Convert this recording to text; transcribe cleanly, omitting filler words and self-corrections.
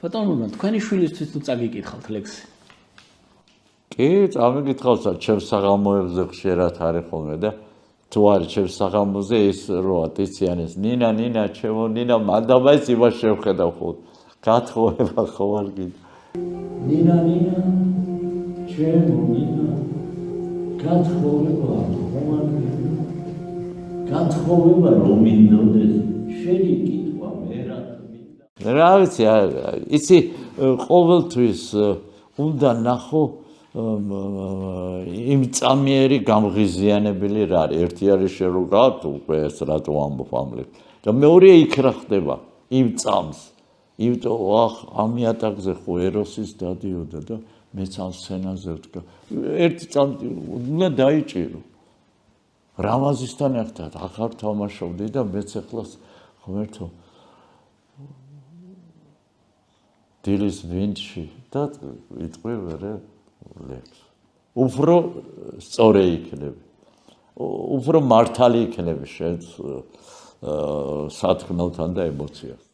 ბატონო, თქვენი შვილისთვის თუ წაგიკითხავთ ლექსი. კი, წამიკითხავთ, ჩემს საღამოებზე ხშირად არის ხოლმე და თუ არის ჩემს საღამოზე ის როა ტიციანის ნინა, ჩემო ნინა, მანდაბაის იმას შევხედავ ხოლმე. გათხოვება ხო არ გინდა. ნინა, ჩემო ნინა, გათხოვება ხო არ გინდა. გათხოვება რომ მინდოდეს, შენი კითხვა მე რა მინდა. რა ვიცი, იცი ყოველთვის უნდა ნახო იმ წამიერი გამღიზიანებელი რა არის. ერთი არის შენ რო გაქვთ უკვე ეს რატო ამბობ ამლებ. და მეორეა იქ რა ხდება იმ წამს. იმიტომ ამიატაკზე ხო ეროსის დადიოდა და მეც ამ სცენაზე ვდგა. ერთი წამი უნდა დაიჭირო. რამაზისთან ერთად ახარ თამაშობდი და მეც ახლას ღმერთო დილის ვინჩი და ვიტყვი ვერე ლექს. უფრო სწორი იქნები. უფრო მართალი იქნები შენ სათქმელთან და ემოციასთან.